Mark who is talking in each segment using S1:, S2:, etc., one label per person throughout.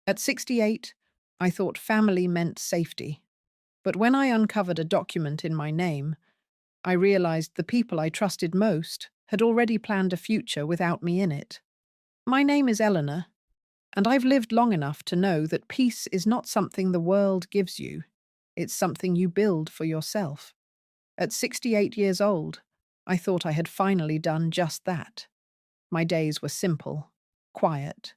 S1: At 68, I thought family meant safety. But when I uncovered a document in my name, I realized the people I trusted most had already planned a future without me in it. My name is Eleanor, and I've lived long enough to know that peace is not something the world gives you. It's something you build for yourself. At 68 years old, I thought I had finally done just that. My days were simple, quiet,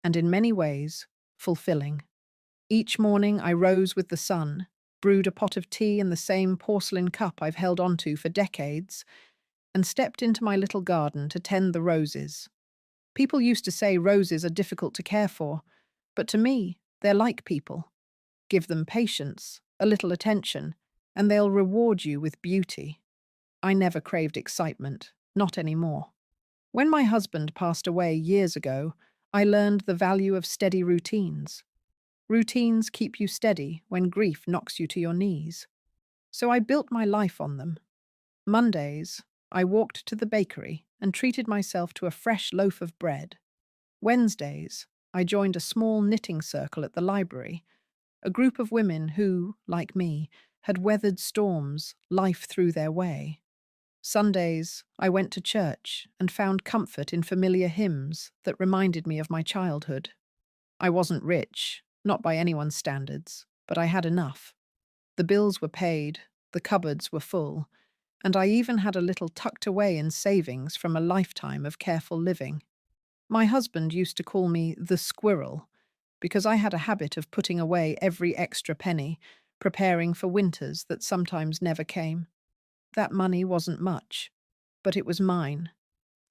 S1: and in many ways, fulfilling. Each morning I rose with the sun, brewed a pot of tea in the same porcelain cup I've held onto for decades, and stepped into my little garden to tend the roses. People used to say roses are difficult to care for, but to me, they're like people. Give them patience, a little attention, and they'll reward you with beauty. I never craved excitement, not anymore. When my husband passed away years ago, I learned the value of steady routines. Routines keep you steady when grief knocks you to your knees. So I built my life on them. Mondays, I walked to the bakery and treated myself to a fresh loaf of bread. Wednesdays, I joined a small knitting circle at the library, a group of women who, like me, had weathered storms, life threw their way. Sundays, I went to church and found comfort in familiar hymns that reminded me of my childhood. I wasn't rich, not by anyone's standards, but I had enough. The bills were paid, the cupboards were full, and I even had a little tucked away in savings from a lifetime of careful living. My husband used to call me the squirrel because I had a habit of putting away every extra penny, preparing for winters that sometimes never came. That money wasn't much, but it was mine,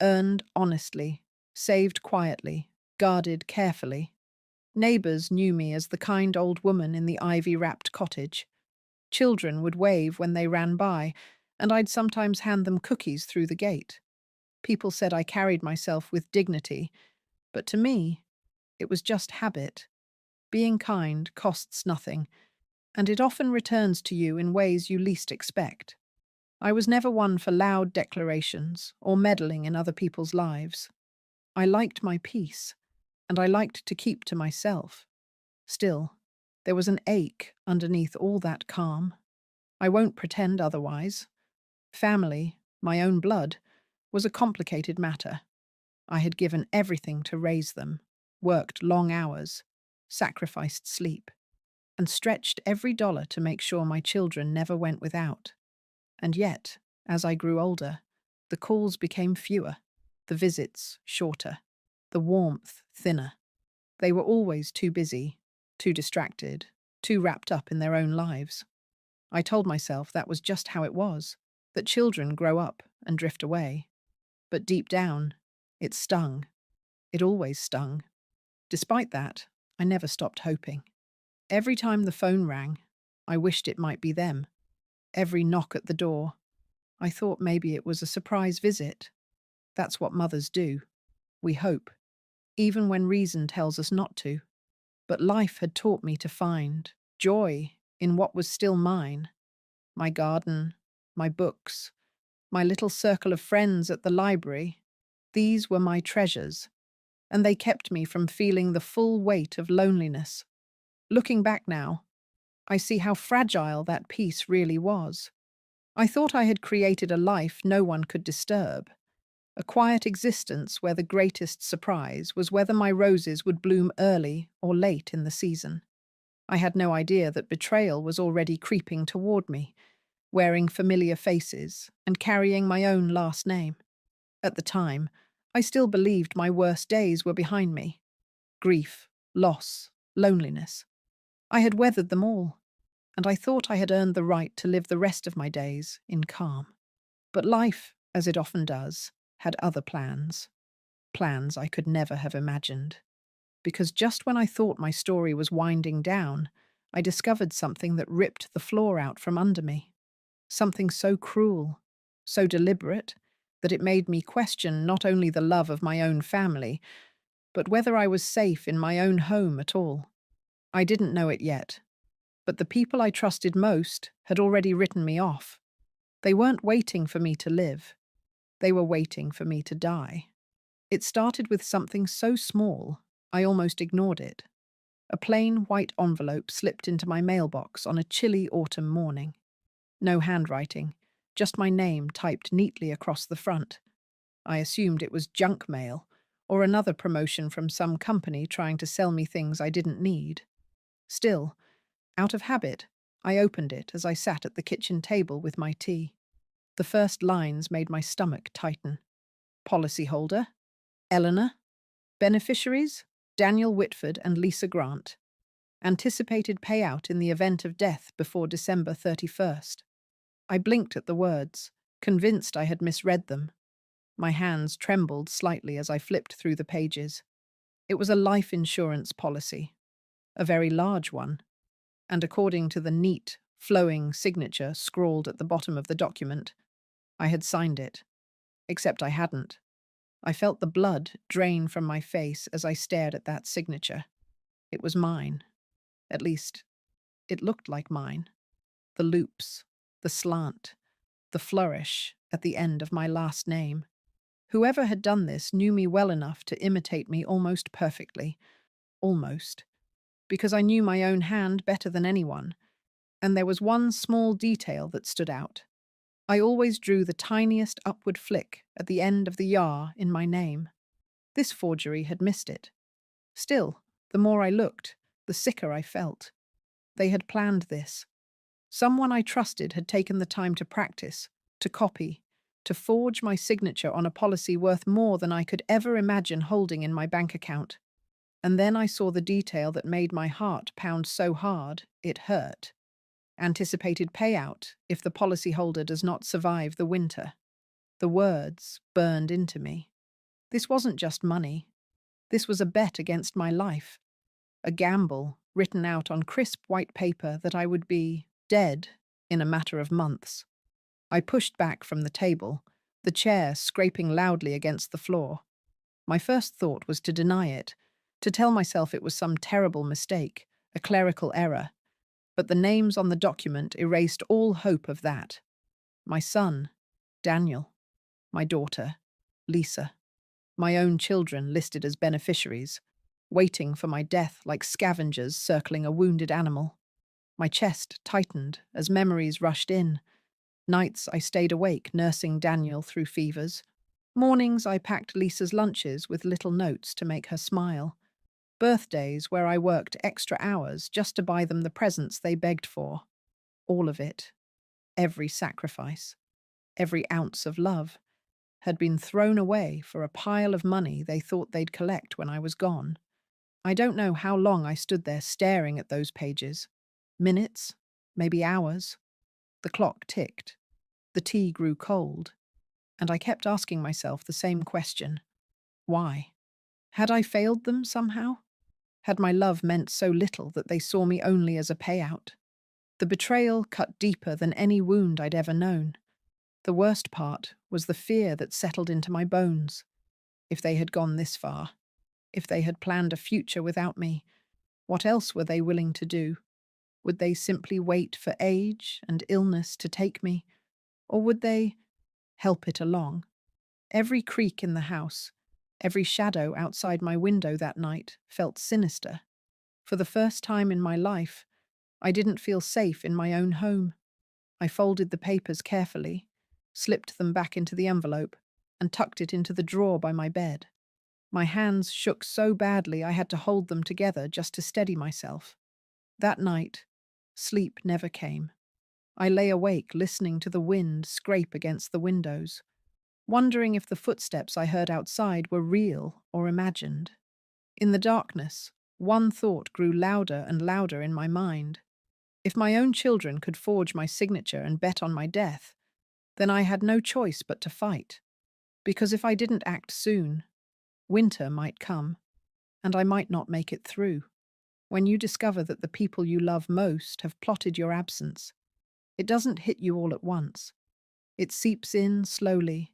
S1: earned honestly, saved quietly, guarded carefully. Neighbours knew me as the kind old woman in the ivy-wrapped cottage. Children would wave when they ran by, and I'd sometimes hand them cookies through the gate. People said I carried myself with dignity, but to me, it was just habit. Being kind costs nothing, and it often returns to you in ways you least expect. I was never one for loud declarations or meddling in other people's lives. I liked my peace, and I liked to keep to myself. Still, there was an ache underneath all that calm. I won't pretend otherwise. Family, my own blood, was a complicated matter. I had given everything to raise them, worked long hours, sacrificed sleep, and stretched every dollar to make sure my children never went without. And yet, as I grew older, the calls became fewer, the visits shorter, the warmth thinner. They were always too busy, too distracted, too wrapped up in their own lives. I told myself that was just how it was, that children grow up and drift away. But deep down, it stung. It always stung. Despite that, I never stopped hoping. Every time the phone rang, I wished it might be them. Every knock at the door, I thought maybe it was a surprise visit. That's what mothers do. We hope, even when reason tells us not to. But life had taught me to find joy in what was still mine. My garden, my books, my little circle of friends at the library. These were my treasures, and they kept me from feeling the full weight of loneliness. Looking back now, I see how fragile that peace really was. I thought I had created a life no one could disturb, a quiet existence where the greatest surprise was whether my roses would bloom early or late in the season. I had no idea that betrayal was already creeping toward me, wearing familiar faces and carrying my own last name. At the time, I still believed my worst days were behind me. Grief, loss, loneliness. I had weathered them all, and I thought I had earned the right to live the rest of my days in calm. But life, as it often does, had other plans. Plans I could never have imagined. Because just when I thought my story was winding down, I discovered something that ripped the floor out from under me. Something so cruel, so deliberate, that it made me question not only the love of my own family, but whether I was safe in my own home at all. I didn't know it yet, but the people I trusted most had already written me off. They weren't waiting for me to live. They were waiting for me to die. It started with something so small, I almost ignored it. A plain white envelope slipped into my mailbox on a chilly autumn morning. No handwriting, just my name typed neatly across the front. I assumed it was junk mail, or another promotion from some company trying to sell me things I didn't need. Still, out of habit, I opened it as I sat at the kitchen table with my tea. The first lines made my stomach tighten. Policyholder, Eleanor. Beneficiaries, Daniel Whitford and Lisa Grant. Anticipated payout in the event of death before December 31st. I blinked at the words, convinced I had misread them. My hands trembled slightly as I flipped through the pages. It was a life insurance policy, a very large one, and according to the neat, flowing signature scrawled at the bottom of the document, I had signed it. Except I hadn't. I felt the blood drain from my face as I stared at that signature. It was mine. At least, it looked like mine. The loops, the slant, the flourish at the end of my last name. Whoever had done this knew me well enough to imitate me almost perfectly. Almost. Because I knew my own hand better than anyone. And there was one small detail that stood out. I always drew the tiniest upward flick at the end of the yar in my name. This forgery had missed it. Still, the more I looked, the sicker I felt. They had planned this. Someone I trusted had taken the time to practice, to copy, to forge my signature on a policy worth more than I could ever imagine holding in my bank account. And then I saw the detail that made my heart pound so hard it hurt. Anticipated payout if the policyholder does not survive the winter. The words burned into me. This wasn't just money. This was a bet against my life. A gamble written out on crisp white paper that I would be dead in a matter of months. I pushed back from the table, the chair scraping loudly against the floor. My first thought was to deny it, to tell myself it was some terrible mistake, a clerical error. But the names on the document erased all hope of that. My son, Daniel. My daughter, Lisa. My own children listed as beneficiaries, waiting for my death like scavengers circling a wounded animal. My chest tightened as memories rushed in. Nights I stayed awake nursing Daniel through fevers. Mornings I packed Lisa's lunches with little notes to make her smile. Birthdays where I worked extra hours just to buy them the presents they begged for. All of it, every sacrifice, every ounce of love, had been thrown away for a pile of money they thought they'd collect when I was gone. I don't know how long I stood there staring at those pages. Minutes, maybe hours. The clock ticked. The tea grew cold. And I kept asking myself the same question. Why? Had I failed them somehow? Had my love meant so little that they saw me only as a payout? The betrayal cut deeper than any wound I'd ever known. The worst part was the fear that settled into my bones. If they had gone this far, if they had planned a future without me, what else were they willing to do? Would they simply wait for age and illness to take me? Or would they help it along? Every creak in the house, every shadow outside my window that night felt sinister. For the first time in my life, I didn't feel safe in my own home. I folded the papers carefully, slipped them back into the envelope, and tucked it into the drawer by my bed. My hands shook so badly I had to hold them together just to steady myself. That night, sleep never came. I lay awake listening to the wind scrape against the windows, wondering if the footsteps I heard outside were real or imagined. In the darkness, one thought grew louder and louder in my mind. If my own children could forge my signature and bet on my death, then I had no choice but to fight. Because if I didn't act soon, winter might come, and I might not make it through. When you discover that the people you love most have plotted your absence, it doesn't hit you all at once. It seeps in slowly,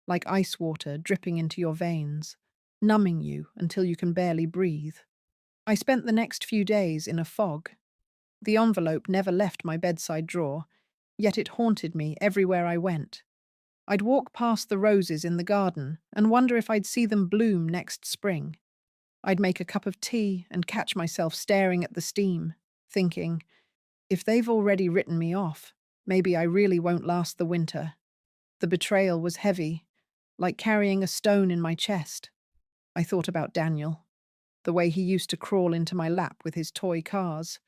S1: like ice water dripping into your veins, numbing you until you can barely breathe. I spent the next few days in a fog. The envelope never left my bedside drawer, yet it haunted me everywhere I went. I'd walk past the roses in the garden and wonder if I'd see them bloom next spring. I'd make a cup of tea and catch myself staring at the steam, thinking, if they've already written me off, maybe I really won't last the winter. The betrayal was heavy, like carrying a stone in my chest. I thought about Daniel, the way he used to crawl into my lap with his toy cars,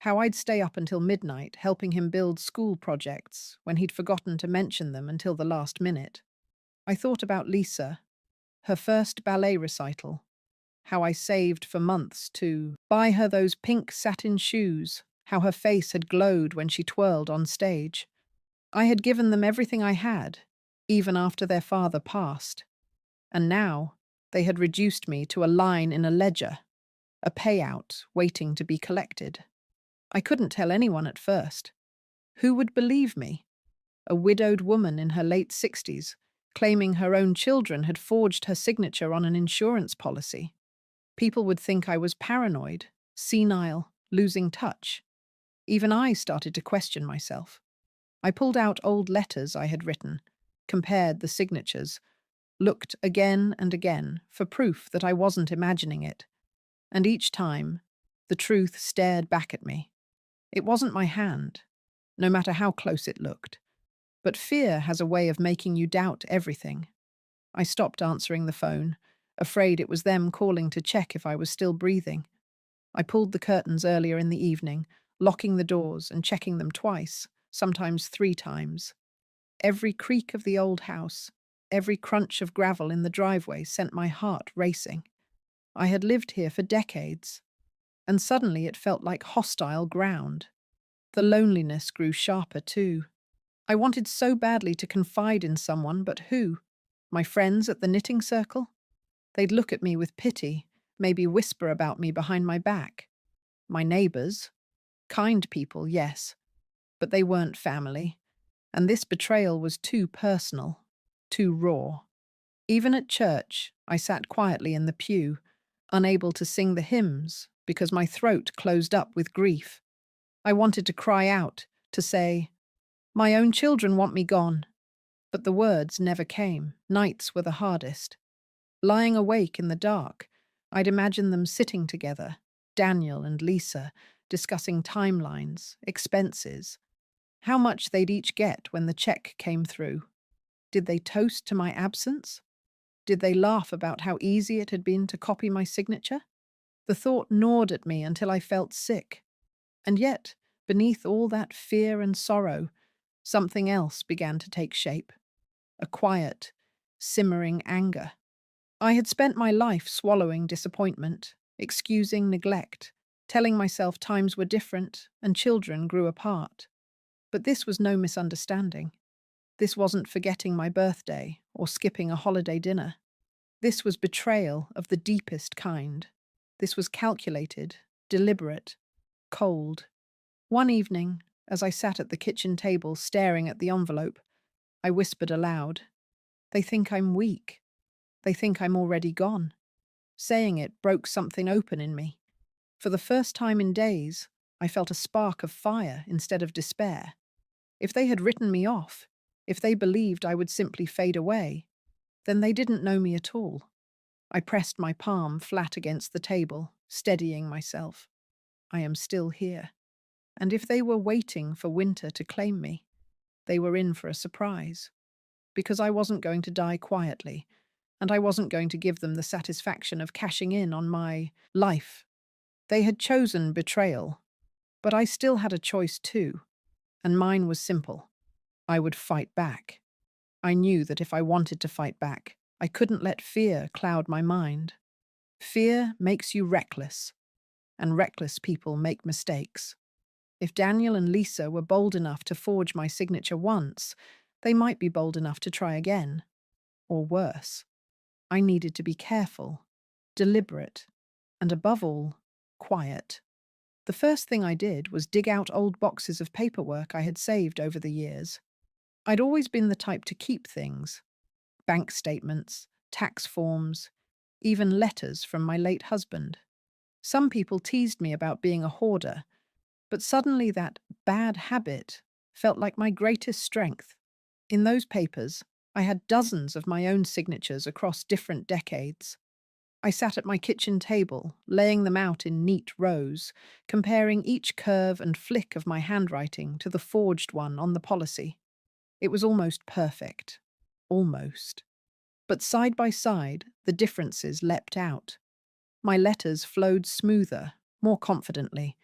S1: how I'd stay up until midnight helping him build school projects when he'd forgotten to mention them until the last minute. I thought about Lisa, her first ballet recital, how I saved for months to buy her those pink satin shoes, how her face had glowed when she twirled on stage. I had given them everything I had, even after their father passed. And now they had reduced me to a line in a ledger, a payout waiting to be collected. I couldn't tell anyone at first. Who would believe me? A widowed woman in her late 60s, claiming her own children had forged her signature on an insurance policy. People would think I was paranoid, senile, losing touch. Even I started to question myself. I pulled out old letters I had written, compared the signatures, looked again and again for proof that I wasn't imagining it. And each time, the truth stared back at me. It wasn't my hand, no matter how close it looked. But fear has a way of making you doubt everything. I stopped answering the phone, afraid it was them calling to check if I was still breathing. I pulled the curtains earlier in the evening, locking the doors and checking them twice, sometimes 3 times. Every creak of the old house, every crunch of gravel in the driveway sent my heart racing. I had lived here for decades, and suddenly it felt like hostile ground. The loneliness grew sharper too. I wanted so badly to confide in someone, but who? My friends at the knitting circle? They'd look at me with pity, maybe whisper about me behind my back. My neighbors? Kind people, yes, but they weren't family. And this betrayal was too personal, too raw. Even at church, I sat quietly in the pew, unable to sing the hymns because my throat closed up with grief. I wanted to cry out, to say, "My own children want me gone." But the words never came. Nights were the hardest. Lying awake in the dark, I'd imagine them sitting together, Daniel and Lisa, discussing timelines, expenses, how much they'd each get when the check came through. Did they toast to my absence? Did they laugh about how easy it had been to copy my signature? The thought gnawed at me until I felt sick. And yet, beneath all that fear and sorrow, something else began to take shape. A quiet, simmering anger. I had spent my life swallowing disappointment, excusing neglect, telling myself times were different and children grew apart. But this was no misunderstanding. This wasn't forgetting my birthday or skipping a holiday dinner. This was betrayal of the deepest kind. This was calculated, deliberate, cold. One evening, as I sat at the kitchen table staring at the envelope, I whispered aloud, "They think I'm weak. They think I'm already gone." Saying it broke something open in me. For the first time in days, I felt a spark of fire instead of despair. If they had written me off, if they believed I would simply fade away, then they didn't know me at all. I pressed my palm flat against the table, steadying myself. I am still here. And if they were waiting for winter to claim me, they were in for a surprise. Because I wasn't going to die quietly, and I wasn't going to give them the satisfaction of cashing in on my life. They had chosen betrayal, but I still had a choice too, and mine was simple. I would fight back. I knew that if I wanted to fight back, I couldn't let fear cloud my mind. Fear makes you reckless, and reckless people make mistakes. If Daniel and Lisa were bold enough to forge my signature once, they might be bold enough to try again. Or worse. I needed to be careful, deliberate, and above all, quiet. The first thing I did was dig out old boxes of paperwork I had saved over the years. I'd always been the type to keep things. Bank statements, tax forms, even letters from my late husband. Some people teased me about being a hoarder, but suddenly that bad habit felt like my greatest strength. In those papers, I had dozens of my own signatures across different decades. I sat at my kitchen table, laying them out in neat rows, comparing each curve and flick of my handwriting to the forged one on the policy. It was almost perfect. Almost. But side by side, the differences leapt out. My letters flowed smoother, more confidently.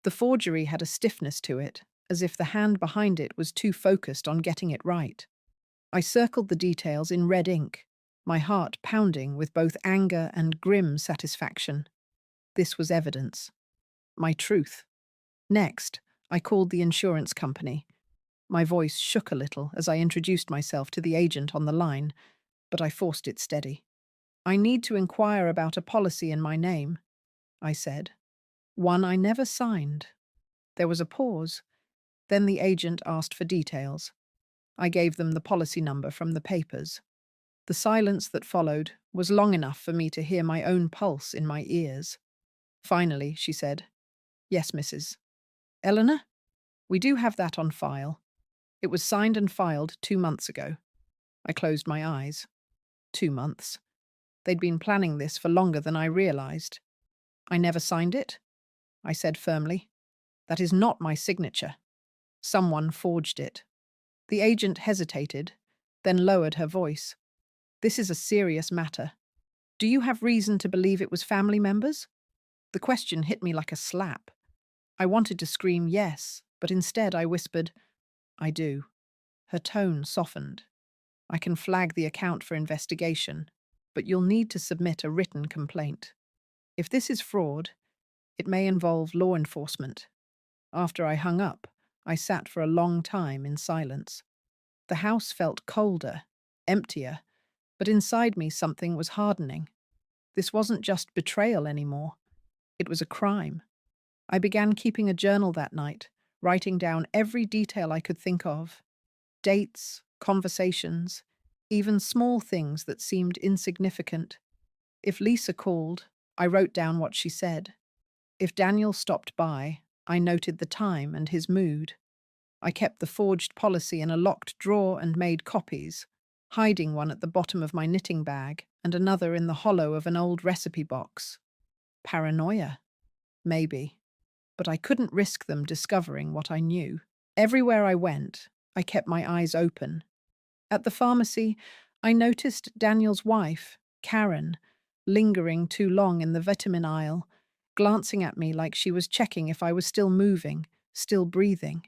S1: The forgery had a stiffness to it, as if the hand behind it was too focused on getting it right. I circled the details in red ink, my heart pounding with both anger and grim satisfaction. This was evidence. My truth. Next, I called the insurance company. My voice shook a little as I introduced myself to the agent on the line, but I forced it steady. "I need to inquire about a policy in my name," I said. "One I never signed." There was a pause. Then the agent asked for details. I gave them the policy number from the papers. The silence that followed was long enough for me to hear my own pulse in my ears. Finally, she said, "Yes, Mrs. Eleanor? We do have that on file. It was signed and filed 2 months ago." I closed my eyes. 2 months. They'd been planning this for longer than I realized. "I never signed it," I said firmly. "That is not my signature. Someone forged it." The agent hesitated, then lowered her voice. "This is a serious matter. Do you have reason to believe it was family members?" The question hit me like a slap. I wanted to scream yes, but instead I whispered, "I do." Her tone softened. "I can flag the account for investigation, but you'll need to submit a written complaint. If this is fraud, it may involve law enforcement." After I hung up, I sat for a long time in silence. The house felt colder, emptier, but inside me something was hardening. This wasn't just betrayal anymore. It was a crime. I began keeping a journal that night, writing down every detail I could think of. Dates, conversations, even small things that seemed insignificant. If Lisa called, I wrote down what she said. If Daniel stopped by, I noted the time and his mood. I kept the forged policy in a locked drawer and made copies, hiding one at the bottom of my knitting bag and another in the hollow of an old recipe box. Paranoia? Maybe. But I couldn't risk them discovering what I knew. Everywhere I went, I kept my eyes open. At the pharmacy, I noticed Daniel's wife, Karen, lingering too long in the vitamin aisle, glancing at me like she was checking if I was still moving, still breathing.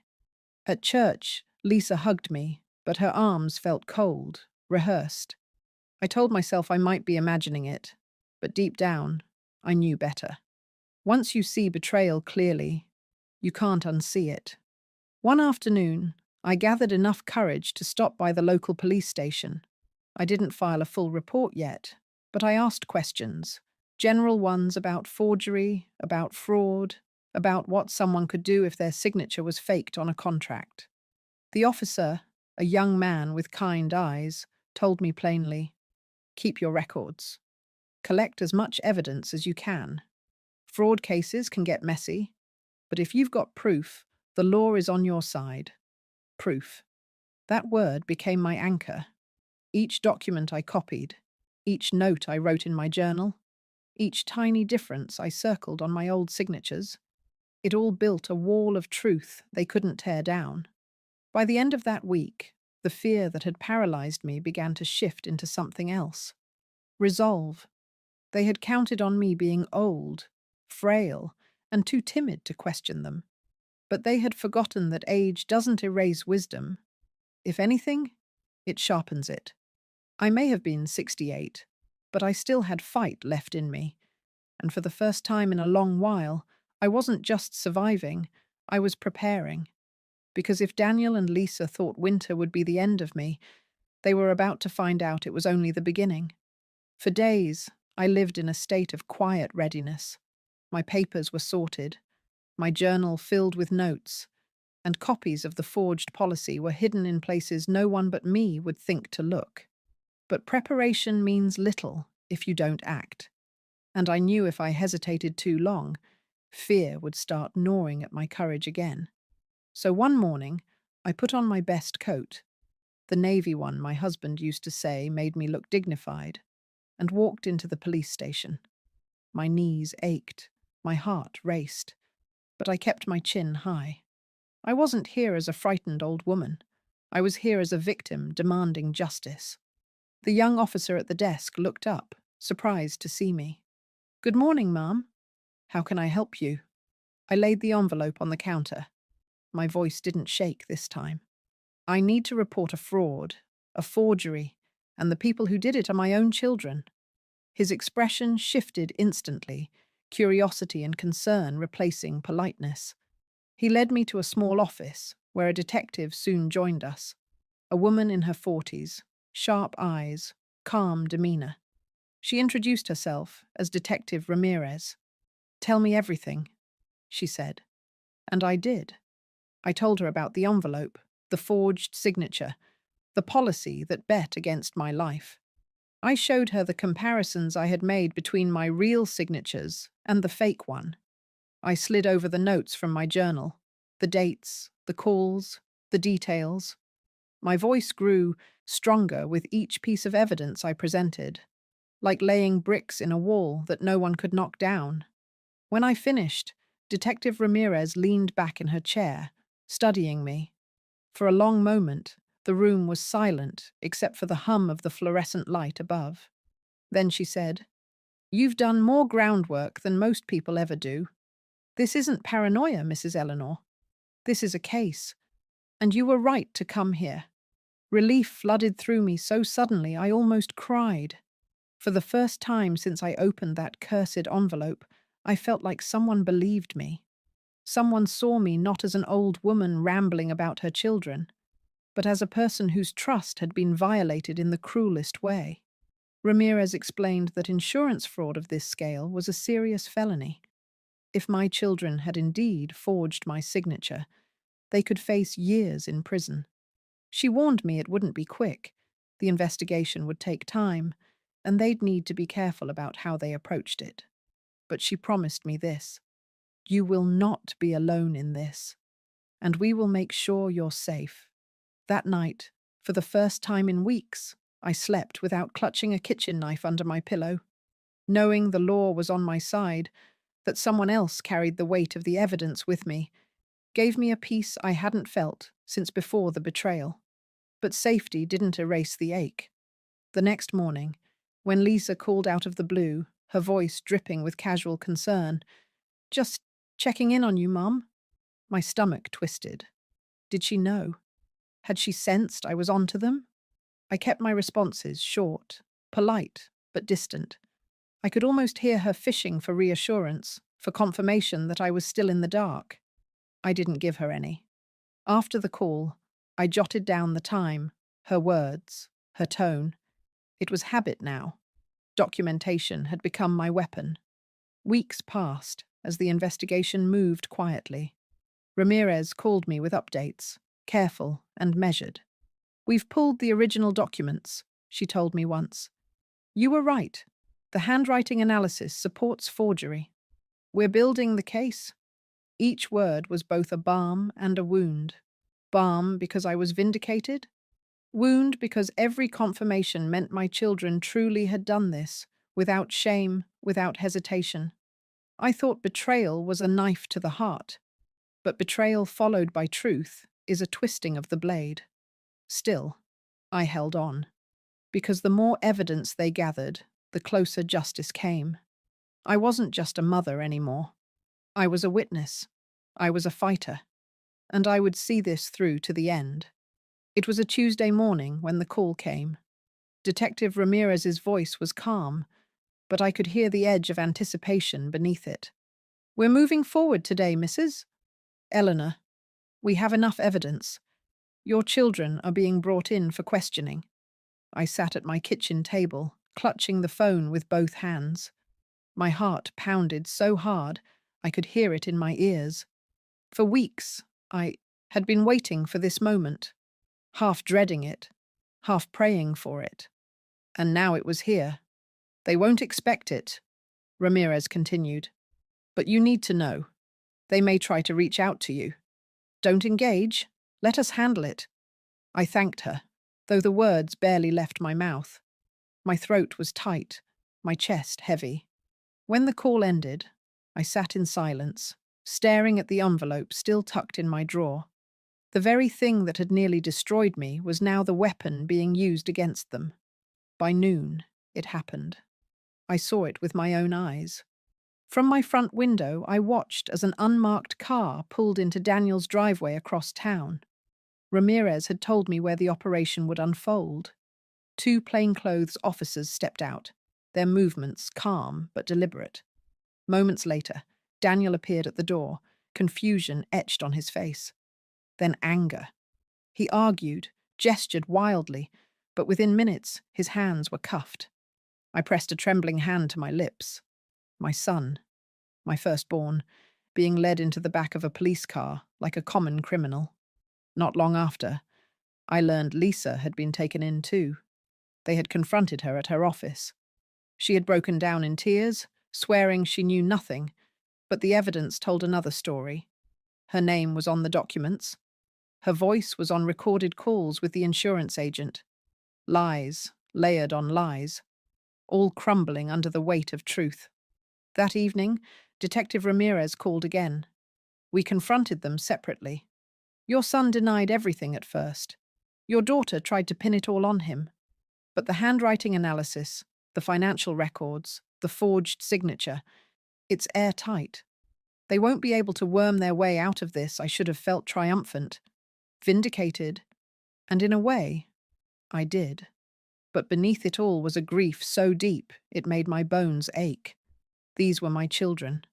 S1: At church, Lisa hugged me, but her arms felt cold, rehearsed. I told myself I might be imagining it, but deep down, I knew better. Once you see betrayal clearly, you can't unsee it. One afternoon, I gathered enough courage to stop by the local police station. I didn't file a full report yet, but I asked questions. General ones about forgery, about fraud, about what someone could do if their signature was faked on a contract. The officer, a young man with kind eyes, told me plainly, "Keep your records. Collect as much evidence as you can. Fraud cases can get messy, but if you've got proof, the law is on your side." Proof. That word became my anchor. Each document I copied, each note I wrote in my journal, each tiny difference I circled on my old signatures, it all built a wall of truth they couldn't tear down. By the end of that week, the fear that had paralyzed me began to shift into something else. Resolve. They had counted on me being old, frail, and too timid to question them. But they had forgotten that age doesn't erase wisdom. If anything, it sharpens it. I may have been 68, but I still had fight left in me. And for the first time in a long while, I wasn't just surviving, I was preparing. Because if Daniel and Lisa thought winter would be the end of me, they were about to find out it was only the beginning. For days, I lived in a state of quiet readiness. My papers were sorted, my journal filled with notes, and copies of the forged policy were hidden in places no one but me would think to look. But preparation means little if you don't act. And I knew if I hesitated too long, fear would start gnawing at my courage again. So one morning, I put on my best coat, the navy one my husband used to say made me look dignified, and walked into the police station. My knees ached, my heart raced, but I kept my chin high. I wasn't here as a frightened old woman. I was here as a victim demanding justice. The young officer at the desk looked up, surprised to see me. "Good morning, ma'am. How can I help you?" I laid the envelope on the counter. My voice didn't shake this time. "I need to report a fraud, a forgery, and the people who did it are my own children." His expression shifted instantly, curiosity and concern replacing politeness. He led me to a small office, where a detective soon joined us. A woman in her 40s, sharp eyes, calm demeanor. She introduced herself as Detective Ramirez. "Tell me everything," she said. And I did. I told her about the envelope, the forged signature, the policy that bet against my life. I showed her the comparisons I had made between my real signatures and the fake one. I slid over the notes from my journal, the dates, the calls, the details. My voice grew stronger with each piece of evidence I presented, like laying bricks in a wall that no one could knock down. When I finished, Detective Ramirez leaned back in her chair, studying me. For a long moment, the room was silent except for the hum of the fluorescent light above. Then she said, "You've done more groundwork than most people ever do. This isn't paranoia, Mrs. Eleanor. This is a case. And you were right to come here." Relief flooded through me so suddenly I almost cried. For the first time since I opened that cursed envelope, I felt like someone believed me. Someone saw me not as an old woman rambling about her children, but as a person whose trust had been violated in the cruelest way. Ramirez explained that insurance fraud of this scale was a serious felony. If my children had indeed forged my signature, they could face years in prison. She warned me it wouldn't be quick. The investigation would take time, and they'd need to be careful about how they approached it. But she promised me this: "You will not be alone in this, and we will make sure you're safe." That night, for the first time in weeks, I slept without clutching a kitchen knife under my pillow. Knowing the law was on my side, that someone else carried the weight of the evidence with me, gave me a peace I hadn't felt since before the betrayal. But safety didn't erase the ache. The next morning, when Lisa called out of the blue, her voice dripping with casual concern, "Just checking in on you, Mum," my stomach twisted. Did she know? Had she sensed I was onto them? I kept my responses short, polite, but distant. I could almost hear her fishing for reassurance, for confirmation that I was still in the dark. I didn't give her any. After the call, I jotted down the time, her words, her tone. It was habit now. Documentation had become my weapon. Weeks passed as the investigation moved quietly. Ramirez called me with updates, careful and measured. "We've pulled the original documents," she told me once. "You were right. The handwriting analysis supports forgery. We're building the case." Each word was both a balm and a wound. Balm because I was vindicated. Wound because every confirmation meant my children truly had done this, without shame, without hesitation. I thought betrayal was a knife to the heart, but betrayal followed by truth is a twisting of the blade. Still, I held on, because the more evidence they gathered, the closer justice came. I wasn't just a mother anymore. I was a witness. I was a fighter. And I would see this through to the end. It was a Tuesday morning when the call came. Detective Ramirez's voice was calm, but I could hear the edge of anticipation beneath it. "We're moving forward today, Mrs. Eleanor. We have enough evidence. Your children are being brought in for questioning." I sat at my kitchen table, clutching the phone with both hands. My heart pounded so hard I could hear it in my ears. For weeks, I had been waiting for this moment, half dreading it, half praying for it. And now it was here. "They won't expect it," Ramirez continued. "But you need to know. They may try to reach out to you. Don't engage. Let us handle it." I thanked her, though the words barely left my mouth. My throat was tight, my chest heavy. When the call ended, I sat in silence, staring at the envelope still tucked in my drawer. The very thing that had nearly destroyed me was now the weapon being used against them. By noon, it happened. I saw it with my own eyes. From my front window, I watched as an unmarked car pulled into Daniel's driveway across town. Ramirez had told me where the operation would unfold. Two plainclothes officers stepped out, their movements calm but deliberate. Moments later, Daniel appeared at the door, confusion etched on his face. Then anger. He argued, gestured wildly, but within minutes his hands were cuffed. I pressed a trembling hand to my lips. My son, my firstborn, being led into the back of a police car like a common criminal. Not long after, I learned Lisa had been taken in too. They had confronted her at her office. She had broken down in tears, swearing she knew nothing, but the evidence told another story. Her name was on the documents. Her voice was on recorded calls with the insurance agent. Lies, layered on lies, all crumbling under the weight of truth. That evening, Detective Ramirez called again. We confronted them separately. Your son denied everything at first. Your daughter tried to pin it all on him. But the handwriting analysis, the financial records, the forged signature, it's airtight. They won't be able to worm their way out of this. I should have felt triumphant, vindicated, and in a way, I did. But beneath it all was a grief so deep it made my bones ache. These were my children,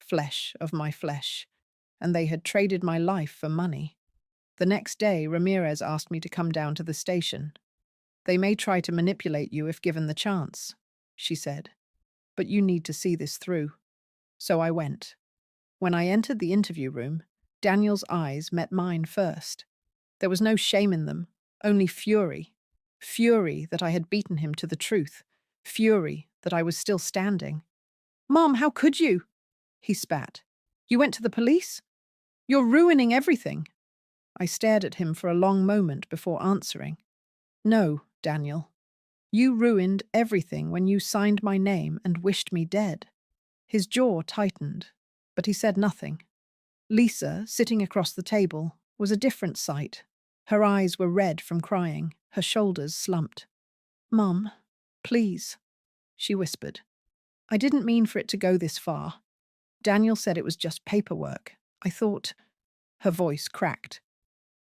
S1: flesh of my flesh, and they had traded my life for money. The next day, Ramirez asked me to come down to the station. They may try to manipulate you if given the chance, she said, but you need to see this through. So I went. When I entered the interview room, Daniel's eyes met mine first. There was no shame in them, only fury. Fury that I had beaten him to the truth. Fury that I was still standing. "Mom, how could you?" he spat. "You went to the police? You're ruining everything." I stared at him for a long moment before answering. "No, Daniel. You ruined everything when you signed my name and wished me dead." His jaw tightened, but he said nothing. Lisa, sitting across the table, was a different sight. Her eyes were red from crying, her shoulders slumped. "Mum, please," she whispered. "I didn't mean for it to go this far. Daniel said it was just paperwork. I thought—" Her voice cracked.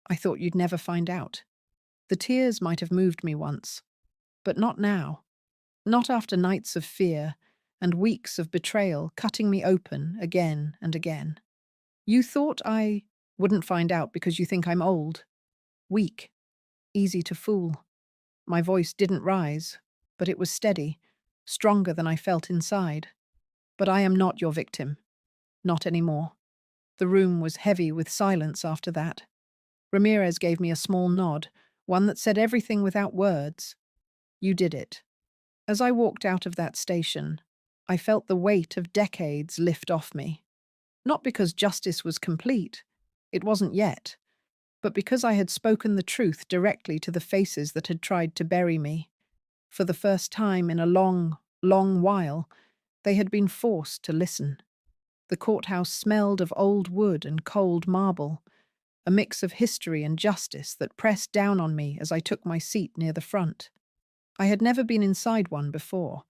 S1: "I thought you'd never find out. The tears might have moved me once, but not now. Not after nights of fear and weeks of betrayal cutting me open again and again. You thought I wouldn't find out because you think I'm old, weak, easy to fool." My voice didn't rise, but it was steady, stronger than I felt inside. "But I am not your victim. Not anymore." The room was heavy with silence after that. Ramirez gave me a small nod, one that said everything without words. "You did it." As I walked out of that station, I felt the weight of decades lift off me. Not because justice was complete, it wasn't yet, but because I had spoken the truth directly to the faces that had tried to bury me. For the first time in a long, long while, they had been forced to listen. The courthouse smelled of old wood and cold marble, a mix of history and justice that pressed down on me as I took my seat near the front. I had never been inside one before,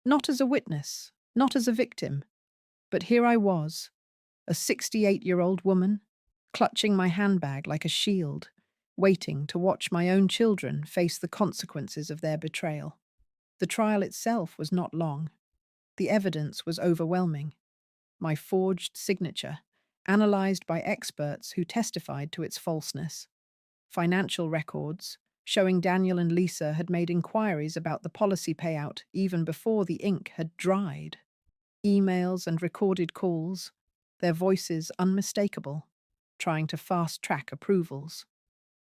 S1: not as a witness, not as a victim, but here I was, a 68-year-old woman, clutching my handbag like a shield, waiting to watch my own children face the consequences of their betrayal. The trial itself was not long. The evidence was overwhelming. My forged signature, analyzed by experts who testified to its falseness. Financial records, showing Daniel and Lisa had made inquiries about the policy payout even before the ink had dried. Emails and recorded calls, their voices unmistakable, trying to fast-track approvals.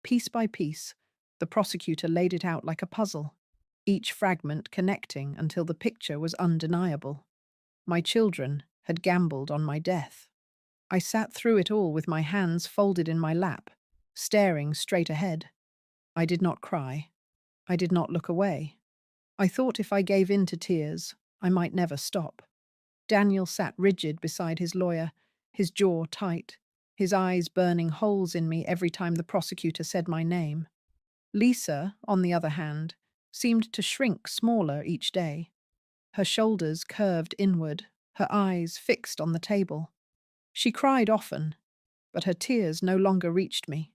S1: Piece by piece, the prosecutor laid it out like a puzzle, each fragment connecting until the picture was undeniable. My children had gambled on my death. I sat through it all with my hands folded in my lap, staring straight ahead. I did not cry. I did not look away. I thought if I gave in to tears, I might never stop. Daniel sat rigid beside his lawyer, his jaw tight, his eyes burning holes in me every time the prosecutor said my name. Lisa, on the other hand, seemed to shrink smaller each day. Her shoulders curved inward, her eyes fixed on the table. She cried often, but her tears no longer reached me.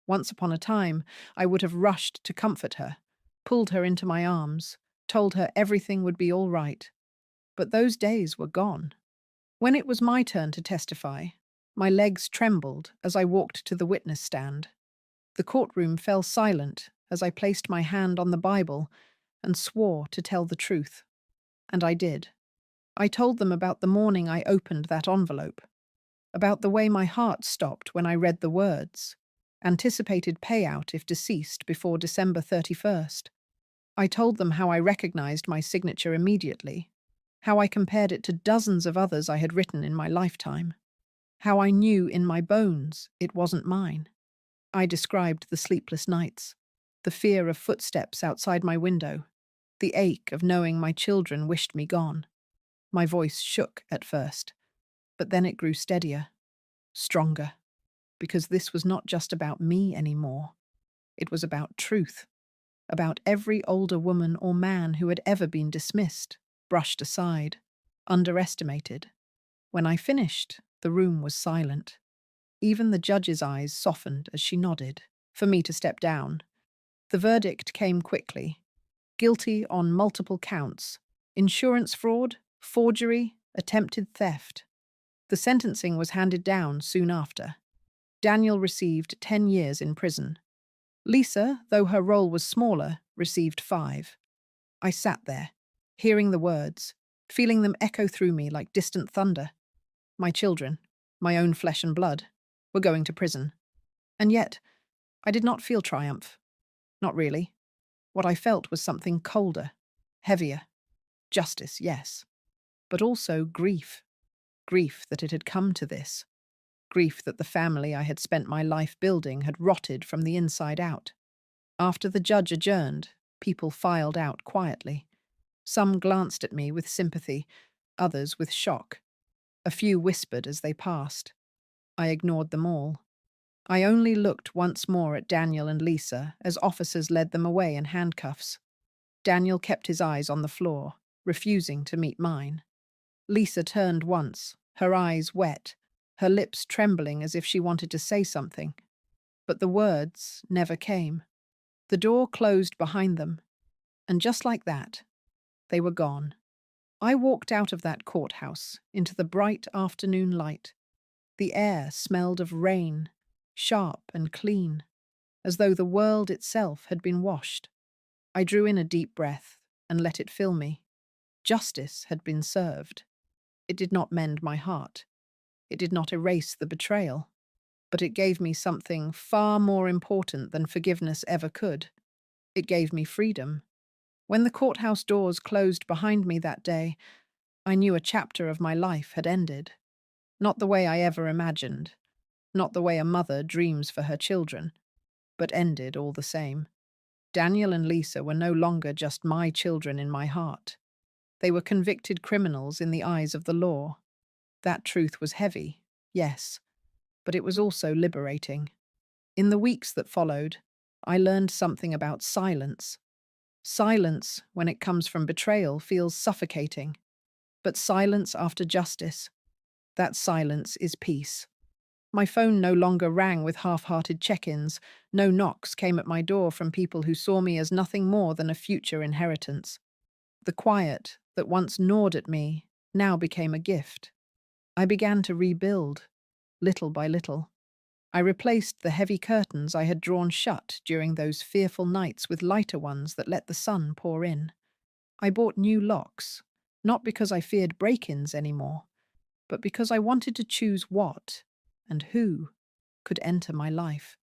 S1: Once upon a time, I would have rushed to comfort her, pulled her into my arms, told her everything would be all right. But those days were gone. When it was my turn to testify, my legs trembled as I walked to the witness stand. The courtroom fell silent as I placed my hand on the Bible and swore to tell the truth. And I did. I told them about the morning I opened that envelope, about the way my heart stopped when I read the words, anticipated payout if deceased before December 31st. I told them how I recognized my signature immediately, how I compared it to dozens of others I had written in my lifetime, how I knew in my bones it wasn't mine. I described the sleepless nights, the fear of footsteps outside my window, the ache of knowing my children wished me gone. My voice shook at first, but then it grew steadier, stronger, because this was not just about me anymore. It was about truth, about every older woman or man who had ever been dismissed, brushed aside, underestimated. When I finished, the room was silent. Even the judge's eyes softened as she nodded for me to step down. The verdict came quickly. Guilty on multiple counts: insurance fraud, forgery, attempted theft. The sentencing was handed down soon after. Daniel received 10 years in prison. Lisa, though her role was smaller, received 5. I sat there, hearing the words, feeling them echo through me like distant thunder. My children, my own flesh and blood, were going to prison. And yet, I did not feel triumph. Not really. What I felt was something colder, heavier. Justice, yes. But also grief. Grief that it had come to this. Grief that the family I had spent my life building had rotted from the inside out. After the judge adjourned, people filed out quietly. Some glanced at me with sympathy, others with shock. A few whispered as they passed. I ignored them all. I only looked once more at Daniel and Lisa as officers led them away in handcuffs. Daniel kept his eyes on the floor, refusing to meet mine. Lisa turned once, her eyes wet, her lips trembling as if she wanted to say something. But the words never came. The door closed behind them, and just like that, they were gone. I walked out of that courthouse into the bright afternoon light. The air smelled of rain, sharp and clean, as though the world itself had been washed. I drew in a deep breath and let it fill me. Justice had been served. It did not mend my heart. It did not erase the betrayal. But it gave me something far more important than forgiveness ever could. It gave me freedom. When the courthouse doors closed behind me that day, I knew a chapter of my life had ended. Not the way I ever imagined, not the way a mother dreams for her children, but ended all the same. Daniel and Lisa were no longer just my children in my heart. They were convicted criminals in the eyes of the law. That truth was heavy, yes, but it was also liberating. In the weeks that followed, I learned something about silence. Silence, when it comes from betrayal, feels suffocating. But silence after justice, that silence is peace. My phone no longer rang with half-hearted check-ins. No knocks came at my door from people who saw me as nothing more than a future inheritance. The quiet that once gnawed at me now became a gift. I began to rebuild, little by little. I replaced the heavy curtains I had drawn shut during those fearful nights with lighter ones that let the sun pour in. I bought new locks, not because I feared break-ins anymore, but because I wanted to choose what and who could enter my life.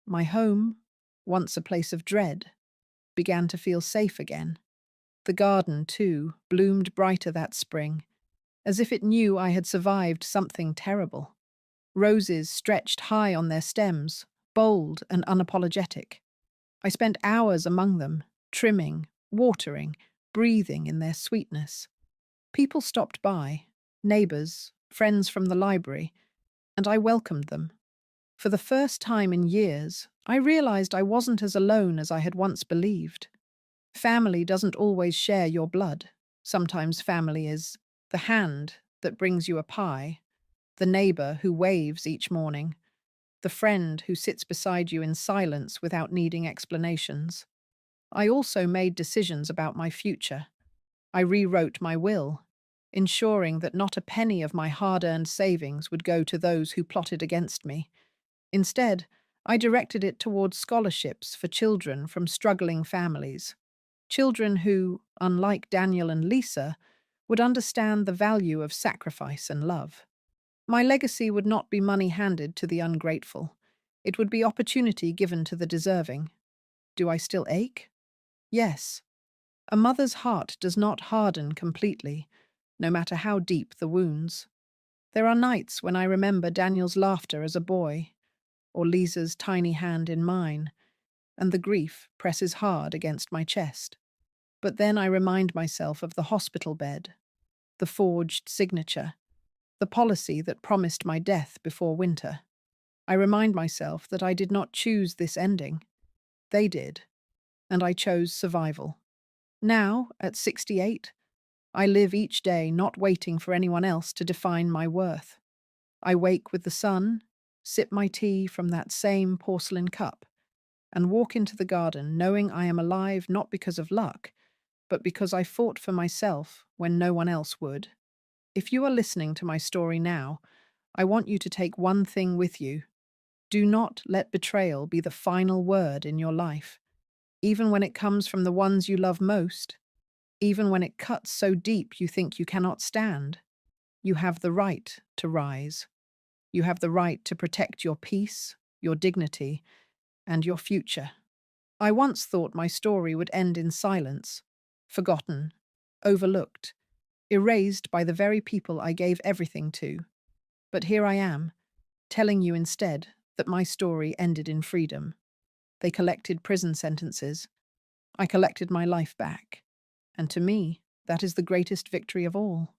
S1: My home, once a place of dread, began to feel safe again. The garden, too, bloomed brighter that spring, as if it knew I had survived something terrible. Roses stretched high on their stems, bold and unapologetic. I spent hours among them, trimming, watering, breathing in their sweetness. People stopped by, neighbours, friends from the library, and I welcomed them. For the first time in years, I realised I wasn't as alone as I had once believed. Family doesn't always share your blood. Sometimes family is the hand that brings you a pie, the neighbour who waves each morning, the friend who sits beside you in silence without needing explanations. I also made decisions about my future. I rewrote my will, ensuring that not a penny of my hard-earned savings would go to those who plotted against me. Instead, I directed it towards scholarships for children from struggling families. Children who, unlike Daniel and Lisa, would understand the value of sacrifice and love. My legacy would not be money handed to the ungrateful. It would be opportunity given to the deserving. Do I still ache? Yes. A mother's heart does not harden completely, no matter how deep the wounds. There are nights when I remember Daniel's laughter as a boy, or Lisa's tiny hand in mine, and the grief presses hard against my chest. But then I remind myself of the hospital bed, the forged signature, the policy that promised my death before winter. I remind myself that I did not choose this ending. They did, and I chose survival. Now, at 68, I live each day not waiting for anyone else to define my worth. I wake with the sun, sip my tea from that same porcelain cup, and walk into the garden knowing I am alive not because of luck, but because I fought for myself when no one else would. If you are listening to my story now, I want you to take one thing with you. Do not let betrayal be the final word in your life, even when it comes from the ones you love most, even when it cuts so deep you think you cannot stand. You have the right to rise. You have the right to protect your peace, your dignity, and your future. I once thought my story would end in silence, forgotten, overlooked, erased by the very people I gave everything to. But here I am, telling you instead that my story ended in freedom. They collected prison sentences. I collected my life back. And to me, that is the greatest victory of all.